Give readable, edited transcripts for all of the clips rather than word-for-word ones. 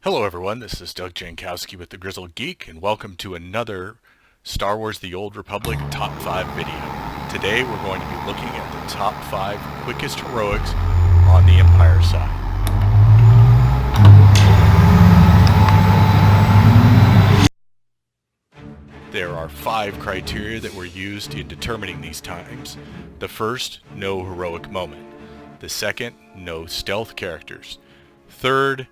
Hello everyone, this is Doug Jankowski with the Grizzled Geek, and welcome to another Star Wars The Old Republic Top 5 video. Today we're going to be looking at the top 5 quickest heroics on the Empire side. There are 5 criteria that were used in determining these times. The first, no heroic moment. The second, no stealth characters. Third,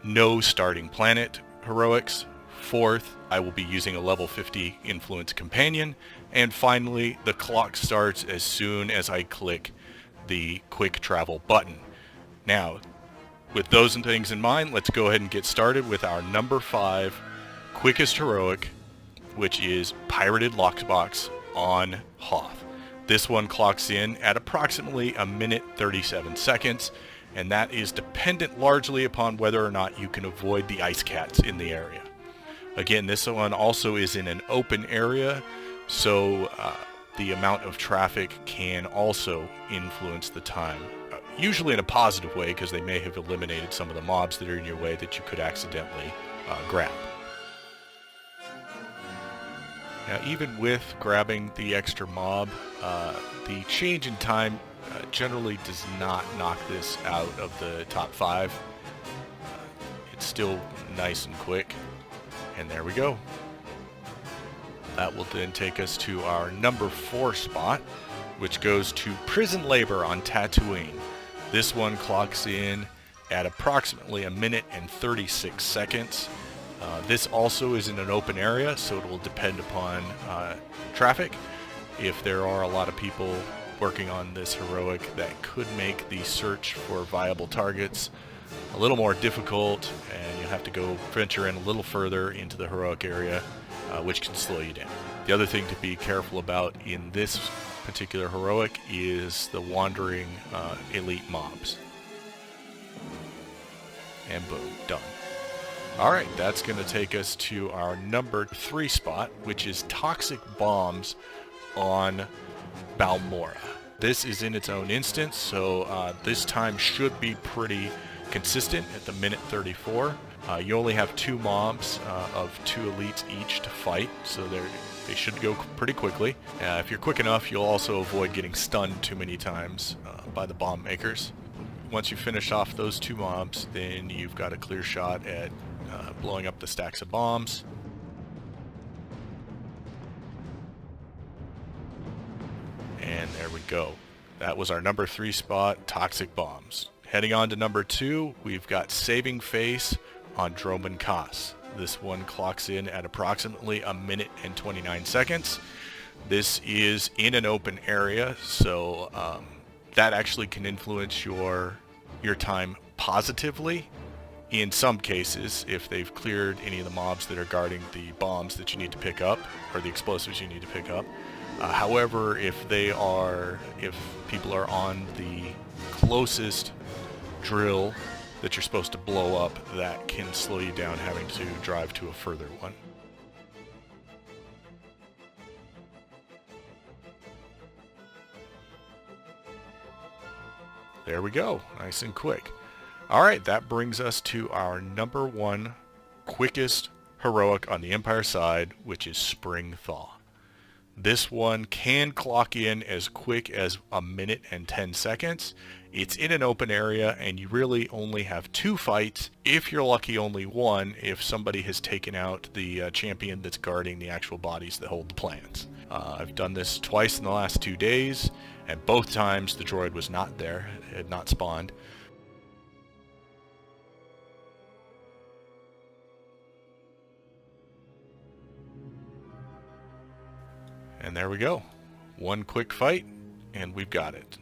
no starting planet heroics. Fourth, I will be using a level 50 influence companion. And finally, the clock starts as soon as I click the quick travel button. Now, with those things in mind, let's go ahead and get started with our number 5 quickest heroic, which is Pirated Lockbox on Hoth. This one clocks in at approximately a minute 37 seconds. And that is dependent largely upon whether or not you can avoid the ice cats in the area. Again, this one also is in an open area, so the amount of traffic can also influence the time. Usually in a positive way, because they may have eliminated some of the mobs that are in your way that you could accidentally grab. Now, even with grabbing the extra mob, the change in time generally does not knock this out of the top 5. It's still nice and quick. And there we go. That will then take us to our number 4 spot, which goes to Prison Labor on Tatooine. This one clocks in at approximately a minute and 36 seconds. This also is in an open area, so it will depend upon traffic. If there are a lot of people working on this heroic, that could make the search for viable targets a little more difficult, and you'll have to go venture in a little further into the heroic area, which can slow you down. The other thing to be careful about in this particular heroic is the wandering elite mobs. And boom, done. Alright, that's going to take us to our number 3 spot, which is Toxic Bombs on Balmore. This is in its own instance, so this time should be pretty consistent at the minute 34. You only have 2 mobs of 2 elites each to fight, so they should go pretty quickly. If you're quick enough, you'll also avoid getting stunned too many times by the bomb makers. Once you finish off those 2 mobs, then you've got a clear shot at blowing up the stacks of bombs. And there we go. That was our number 3 spot, Toxic Bombs. Heading on to number 2, we've got Saving Face on Dromund Kaas. This one clocks in at approximately a minute and 29 seconds. This is in an open area, so that actually can influence your time positively. In some cases, if they've cleared any of the mobs that are guarding the bombs that you need to pick up, or the explosives you need to pick up. However, if people are on the closest drill that you're supposed to blow up, that can slow you down having to drive to a further one. There we go, nice and quick. Alright, that brings us to our number 1 quickest heroic on the Empire side, which is Spring Thaw. This one can clock in as quick as a minute and 10 seconds. It's in an open area, and you really only have 2 fights. If you're lucky, only 1 if somebody has taken out the champion that's guarding the actual bodies that hold the plans. I've done this twice in the last 2 days, and both times the droid was not there, it had not spawned. And there we go. 1 quick fight, and we've got it.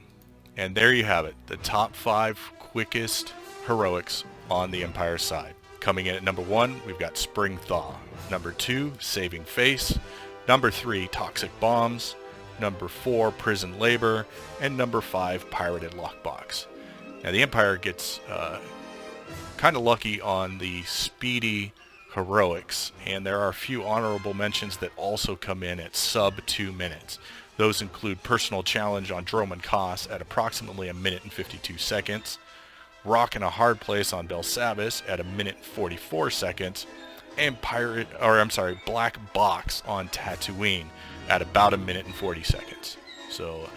And there you have it, the top 5 quickest heroics on the Empire side. Coming in at number 1, we've got Spring Thaw. Number 2, Saving Face. Number 3, Toxic Bombs. Number 4, Prison Labor. And number 5, Pirated Lockbox. Now the Empire gets kind of lucky on the speedy heroics, and there are a few honorable mentions that also come in at sub 2 minutes. Those include Personal Challenge on Dromund Kaas at approximately a minute and 52 seconds. Rock in a Hard Place on Belsavis at 1:44 seconds, and Black Box on Tatooine at about 1:40 seconds. So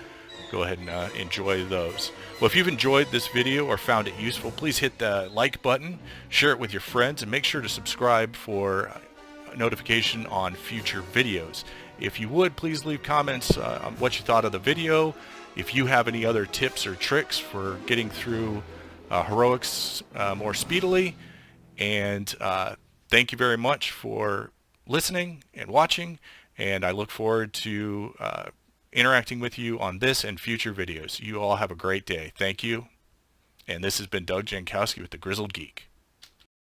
go ahead and enjoy those. Well, if you've enjoyed this video or found it useful, please hit the like button, share it with your friends, and make sure to subscribe for notification on future videos. If you would, please leave comments on what you thought of the video. If you have any other tips or tricks for getting through heroics more speedily. And thank you very much for listening and watching, and I look forward to interacting with you on this and future videos. You all have a great day. Thank you. And this has been Doug Jankowski with the Grizzled Geek.